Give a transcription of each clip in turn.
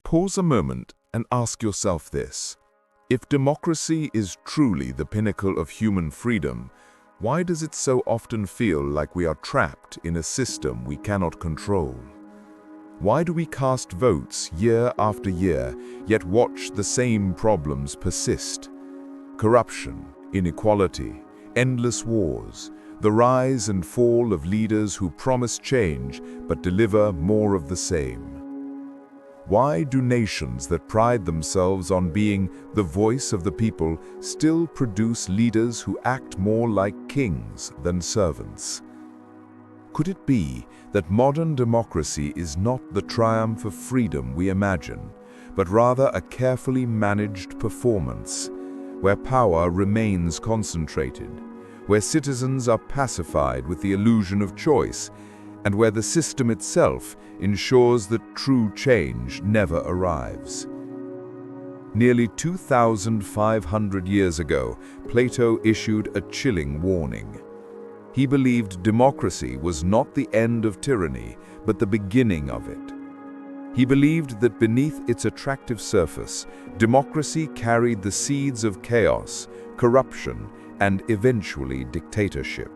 Pause a moment and ask yourself this. If democracy is truly the pinnacle of human freedom, why does it so often feel like we are trapped in a system we cannot control? Why do we cast votes year after year, yet watch the same problems persist? Corruption, inequality, endless wars, the rise and fall of leaders who promise change but deliver more of the same. Why do nations that pride themselves on being the voice of the people still produce leaders who act more like kings than servants? Could it be that modern democracy is not the triumph of freedom we imagine, but rather a carefully managed performance, where power remains concentrated, where citizens are pacified with the illusion of choice, and where the system itself ensures that true change never arrives? Nearly 2,500 years ago, Plato issued a chilling warning. He believed democracy was not the end of tyranny, but the beginning of it. He believed that beneath its attractive surface, democracy carried the seeds of chaos, corruption, and eventually dictatorship.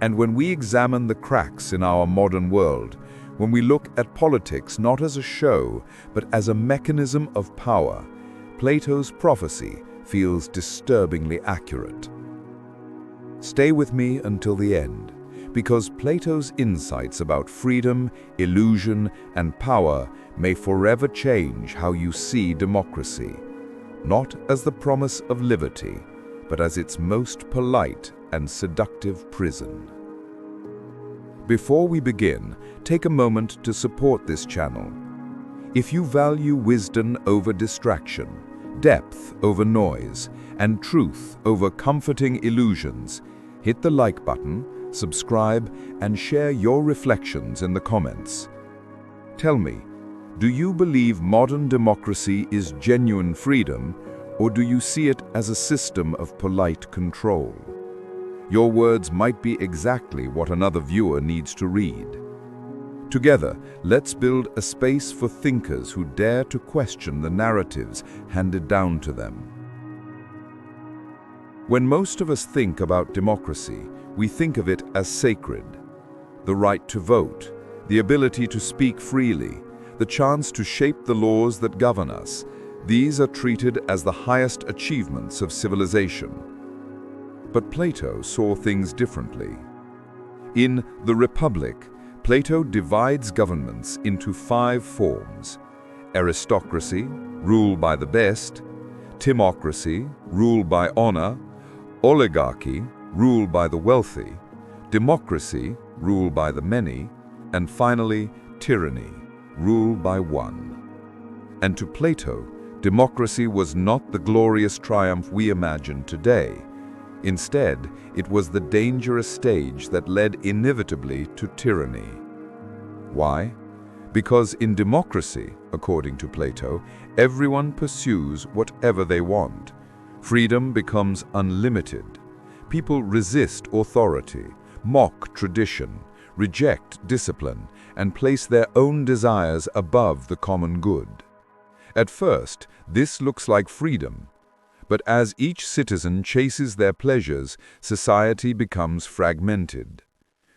And when we examine the cracks in our modern world, when we look at politics not as a show, but as a mechanism of power, Plato's prophecy feels disturbingly accurate. Stay with me until the end, because Plato's insights about freedom, illusion, and power may forever change how you see democracy, not as the promise of liberty, but as its most polite and seductive prison. Before we begin, take a moment to support this channel. If you value wisdom over distraction, depth over noise, and truth over comforting illusions, hit the like button, subscribe, and share your reflections in the comments. Tell me, do you believe modern democracy is genuine freedom, or do you see it as a system of polite control? Your words might be exactly what another viewer needs to read. Together, let's build a space for thinkers who dare to question the narratives handed down to them. When most of us think about democracy, we think of it as sacred. The right to vote, the ability to speak freely, the chance to shape the laws that govern us, these are treated as the highest achievements of civilization. But Plato saw things differently. In The Republic, Plato divides governments into 5 forms: aristocracy, rule by the best; timocracy, rule by honor; oligarchy, rule by the wealthy; democracy, rule by the many; and finally, tyranny, rule by one. And to Plato, democracy was not the glorious triumph we imagine today. Instead, it was the dangerous stage that led inevitably to tyranny. Why? Because in democracy, according to Plato, everyone pursues whatever they want. Freedom becomes unlimited. People resist authority, mock tradition, reject discipline, and place their own desires above the common good. At first, this looks like freedom. But as each citizen chases their pleasures, society becomes fragmented.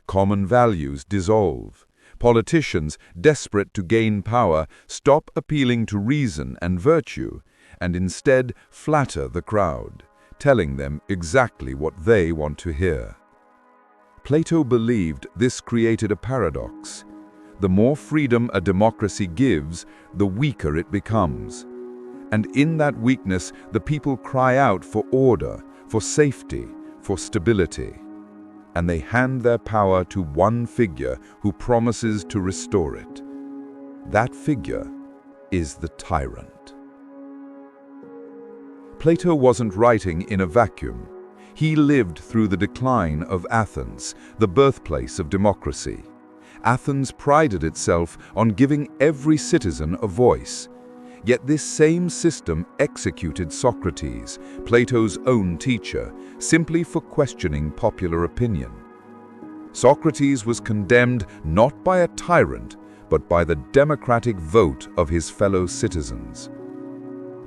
Common values dissolve. Politicians, desperate to gain power, stop appealing to reason and virtue, and instead flatter the crowd, telling them exactly what they want to hear. Plato believed this created a paradox. The more freedom a democracy gives, the weaker it becomes. And in that weakness, the people cry out for order, for safety, for stability. And they hand their power to one figure who promises to restore it. That figure is the tyrant. Plato wasn't writing in a vacuum. He lived through the decline of Athens, the birthplace of democracy. Athens prided itself on giving every citizen a voice. Yet this same system executed Socrates, Plato's own teacher, simply for questioning popular opinion. Socrates was condemned not by a tyrant, but by the democratic vote of his fellow citizens.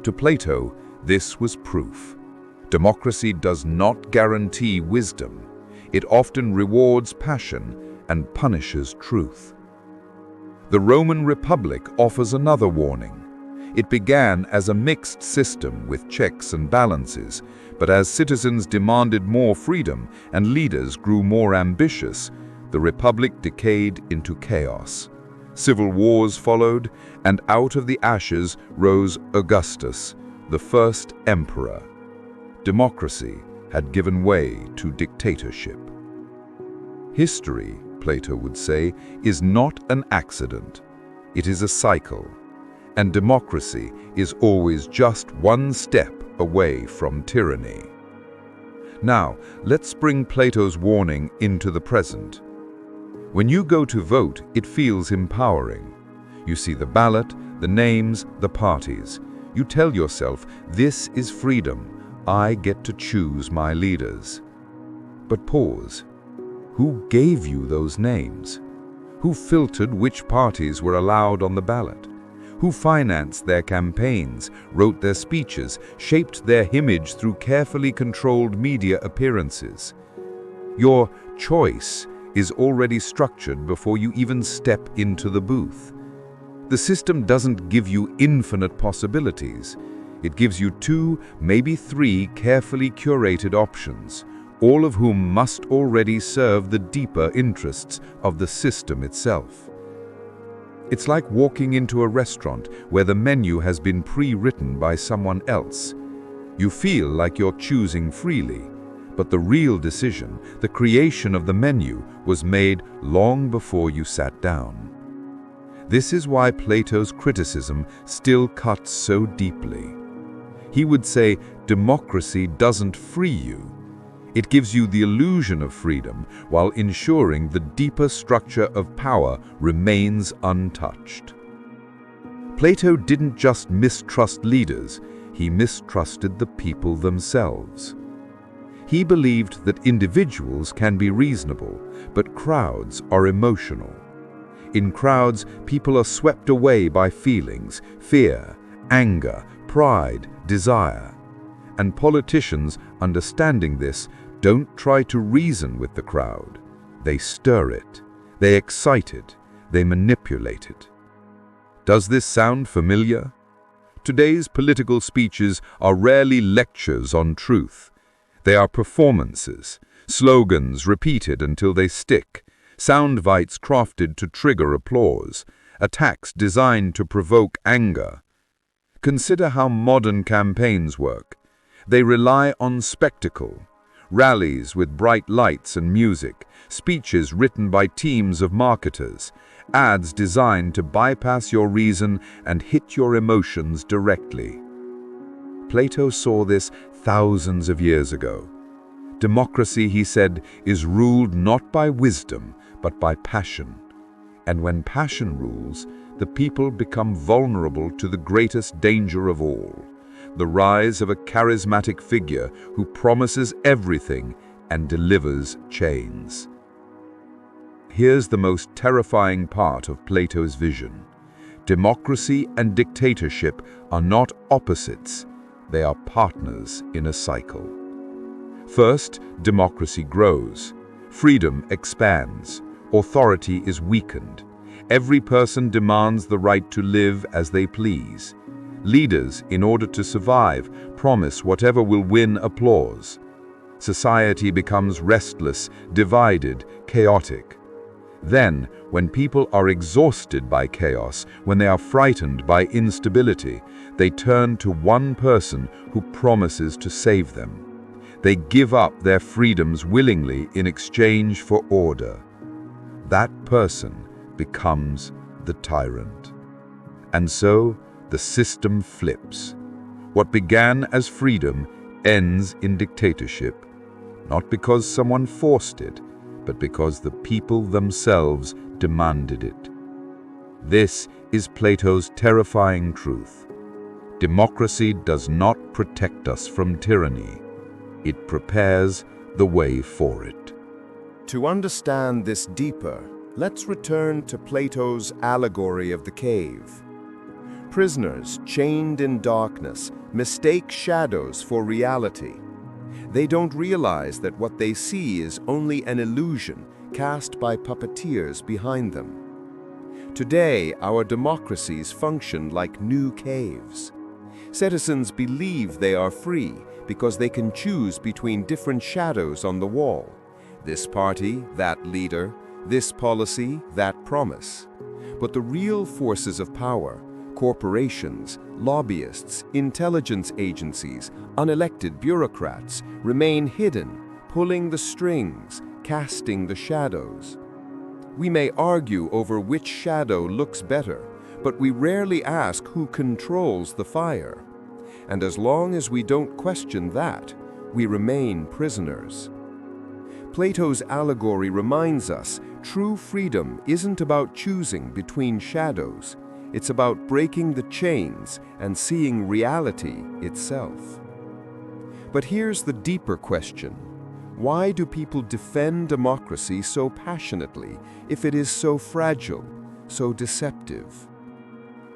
To Plato, this was proof. Democracy does not guarantee wisdom. It often rewards passion and punishes truth. The Roman Republic offers another warning. It began as a mixed system with checks and balances, but as citizens demanded more freedom and leaders grew more ambitious, the Republic decayed into chaos. Civil wars followed, and out of the ashes rose Augustus, the first emperor. Democracy had given way to dictatorship. History, Plato would say, is not an accident. It is a cycle. And democracy is always just one step away from tyranny. Now, let's bring Plato's warning into the present. When you go to vote, it feels empowering. You see the ballot, the names, the parties. You tell yourself, this is freedom. I get to choose my leaders. But pause. Who gave you those names? Who filtered which parties were allowed on the ballot? Who financed their campaigns, wrote their speeches, shaped their image through carefully controlled media appearances? Your choice is already structured before you even step into the booth. The system doesn't give you infinite possibilities. It gives you 2, maybe 3 carefully curated options, all of whom must already serve the deeper interests of the system itself. It's like walking into a restaurant where the menu has been pre-written by someone else. You feel like you're choosing freely, but the real decision, the creation of the menu, was made long before you sat down. This is why Plato's criticism still cuts so deeply. He would say, democracy doesn't free you. It gives you the illusion of freedom while ensuring the deeper structure of power remains untouched. Plato didn't just mistrust leaders, he mistrusted the people themselves. He believed that individuals can be reasonable, but crowds are emotional. In crowds, people are swept away by feelings, fear, anger, pride, desire. And politicians, understanding this, don't try to reason with the crowd. They stir it, they excite it, they manipulate it. Does this sound familiar? Today's political speeches are rarely lectures on truth. They are performances, slogans repeated until they stick, sound bites crafted to trigger applause, attacks designed to provoke anger. Consider how modern campaigns work. They rely on spectacle, rallies with bright lights and music, speeches written by teams of marketers, ads designed to bypass your reason and hit your emotions directly. Plato saw this thousands of years ago. Democracy, he said, is ruled not by wisdom, but by passion. And when passion rules, the people become vulnerable to the greatest danger of all, the rise of a charismatic figure who promises everything and delivers chains. Here's the most terrifying part of Plato's vision. Democracy and dictatorship are not opposites, they are partners in a cycle. First, democracy grows. Freedom expands. Authority is weakened. Every person demands the right to live as they please. Leaders, in order to survive, promise whatever will win applause. Society becomes restless, divided, chaotic. Then, when people are exhausted by chaos, when they are frightened by instability, they turn to one person who promises to save them. They give up their freedoms willingly in exchange for order. That person becomes the tyrant. And so, the system flips. What began as freedom ends in dictatorship, not because someone forced it, but because the people themselves demanded it. This is Plato's terrifying truth. Democracy does not protect us from tyranny. It prepares the way for it. To understand this deeper, Let's return to Plato's Allegory of the cave. Prisoners, chained in darkness, mistake shadows for reality. They don't realize that what they see is only an illusion cast by puppeteers behind them. Today, our democracies function like new caves. Citizens believe they are free because they can choose between different shadows on the wall. This party, that leader, this policy, that promise. But the real forces of power, corporations, lobbyists, intelligence agencies, unelected bureaucrats, remain hidden, pulling the strings, casting the shadows. We may argue over which shadow looks better, but we rarely ask who controls the fire. And as long as we don't question that, we remain prisoners. Plato's allegory reminds us true freedom isn't about choosing between shadows. It's about breaking the chains and seeing reality itself. But here's the deeper question. Why do people defend democracy so passionately if it is so fragile, so deceptive?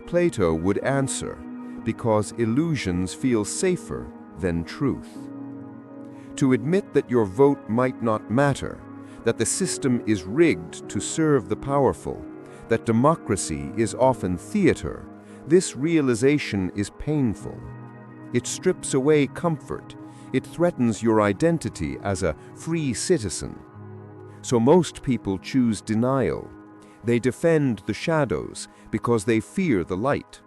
Plato would answer, because illusions feel safer than truth. To admit that your vote might not matter, that the system is rigged to serve the powerful, that democracy is often theater, this realization is painful. It strips away comfort. It threatens your identity as a free citizen. So most people choose denial. They defend the shadows because they fear the light.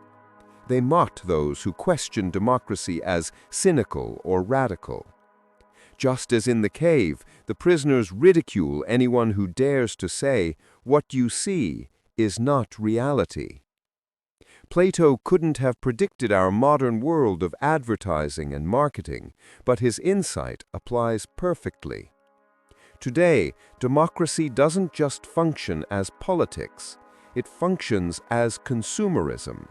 They mock those who question democracy as cynical or radical. Just as in the cave, the prisoners ridicule anyone who dares to say, "What you see is not reality." Plato couldn't have predicted our modern world of advertising and marketing, but his insight applies perfectly. Today, democracy doesn't just function as politics, it functions as consumerism.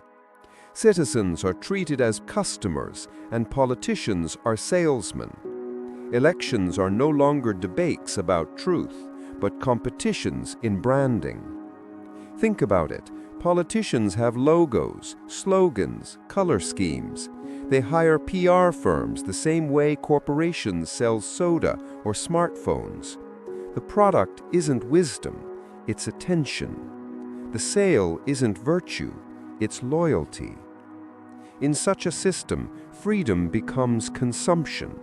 Citizens are treated as customers, and politicians are salesmen. Elections are no longer debates about truth, but competitions in branding. Think about it. Politicians have logos, slogans, color schemes. They hire PR firms the same way corporations sell soda or smartphones. The product isn't wisdom, it's attention. The sale isn't virtue, it's loyalty. In such a system, freedom becomes consumption.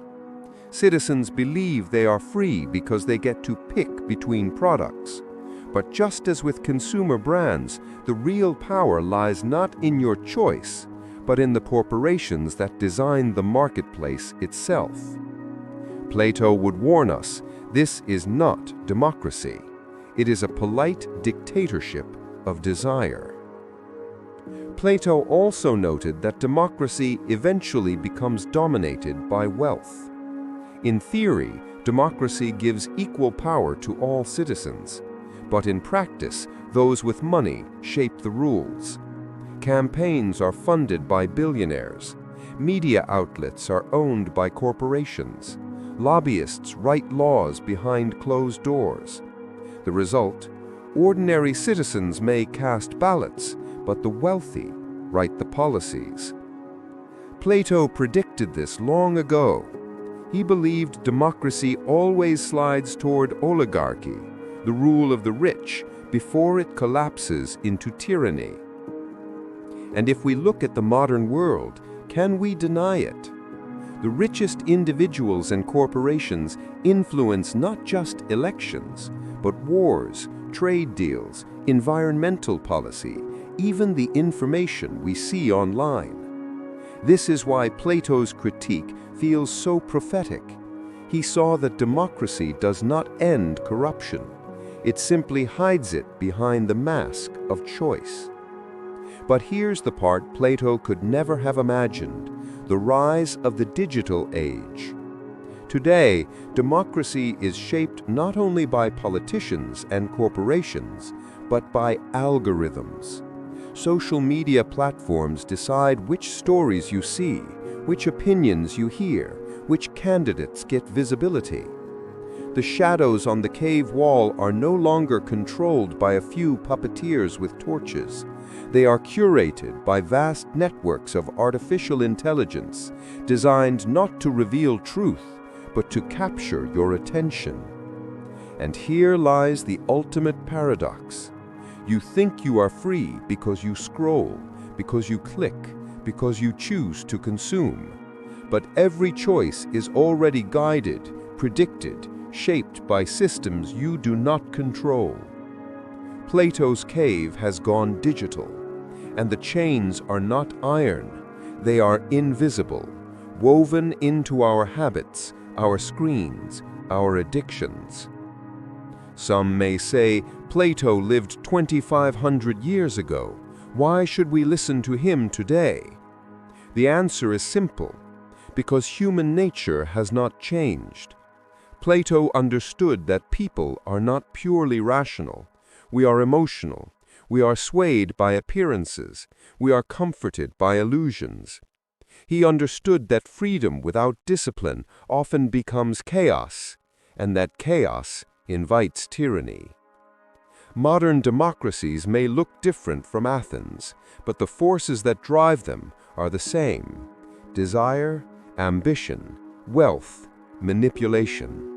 Citizens believe they are free because they get to pick between products. But just as with consumer brands, the real power lies not in your choice, but in the corporations that design the marketplace itself. Plato would warn us, this is not democracy. It is a polite dictatorship of desire. Plato also noted that democracy eventually becomes dominated by wealth. In theory, democracy gives equal power to all citizens. But in practice, those with money shape the rules. Campaigns are funded by billionaires. Media outlets are owned by corporations. Lobbyists write laws behind closed doors. The result? Ordinary citizens may cast ballots, but the wealthy write the policies. Plato predicted this long ago. He believed democracy always slides toward oligarchy, the rule of the rich, before it collapses into tyranny. And if we look at the modern world, can we deny it? The richest individuals and corporations influence not just elections, but wars, trade deals, environmental policy, even the information we see online. This is why Plato's critique feels so prophetic. He saw that democracy does not end corruption. It simply hides it behind the mask of choice. But here's the part Plato could never have imagined, the rise of the digital age. Today, democracy is shaped not only by politicians and corporations, but by algorithms. Social media platforms decide which stories you see, which opinions you hear, which candidates get visibility. The shadows on the cave wall are no longer controlled by a few puppeteers with torches. They are curated by vast networks of artificial intelligence, designed not to reveal truth, but to capture your attention. And here lies the ultimate paradox. You think you are free because you scroll, because you click, because you choose to consume. But every choice is already guided, predicted, shaped by systems you do not control. Plato's cave has gone digital, and the chains are not iron, they are invisible, woven into our habits, our screens, our addictions. Some may say, Plato lived 2,500 years ago. Why should we listen to him today? The answer is simple, because human nature has not changed. Plato understood that people are not purely rational. We are emotional. We are swayed by appearances. We are comforted by illusions. He understood that freedom without discipline often becomes chaos, and that chaos invites tyranny. Modern democracies may look different from Athens, but the forces that drive them are the same: desire, ambition, wealth, manipulation.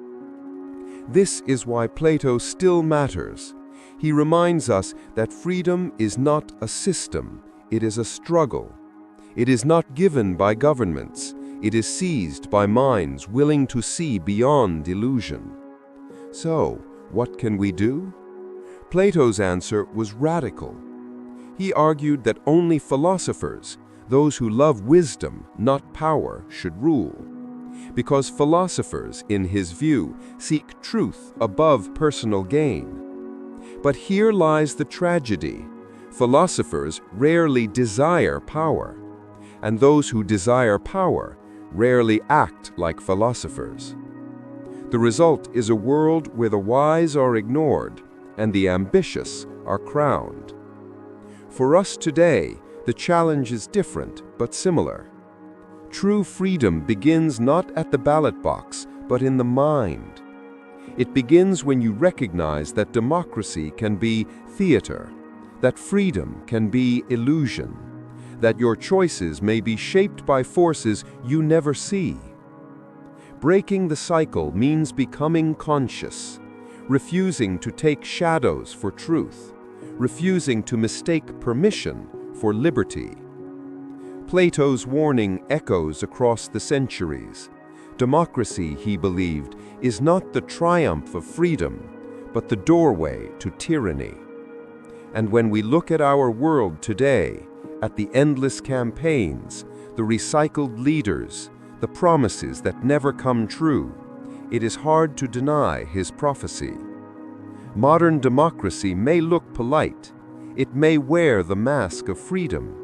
This is why Plato still matters. He reminds us that freedom is not a system, it is a struggle. It is not given by governments, it is seized by minds willing to see beyond illusion. So, what can we do? Plato's answer was radical. He argued that only philosophers, those who love wisdom, not power, should rule. Because philosophers, in his view, seek truth above personal gain. But here lies the tragedy. Philosophers rarely desire power, and those who desire power rarely act like philosophers. The result is a world where the wise are ignored and the ambitious are crowned. For us today, the challenge is different but similar. True freedom begins not at the ballot box, but in the mind. It begins when you recognize that democracy can be theater, that freedom can be illusion, that your choices may be shaped by forces you never see. Breaking the cycle means becoming conscious, refusing to take shadows for truth, refusing to mistake permission for liberty. Plato's warning echoes across the centuries. Democracy, he believed, is not the triumph of freedom, but the doorway to tyranny. And when we look at our world today, at the endless campaigns, the recycled leaders, the promises that never come true, it is hard to deny his prophecy. Modern democracy may look polite, it may wear the mask of freedom,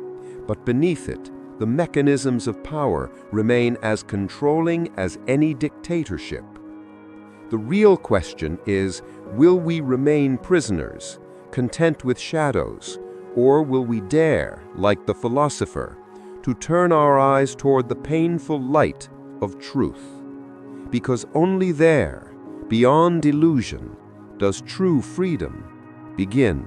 but beneath it, the mechanisms of power remain as controlling as any dictatorship. The real question is, will we remain prisoners, content with shadows, or will we dare, like the philosopher, to turn our eyes toward the painful light of truth? Because only there, beyond illusion, does true freedom begin.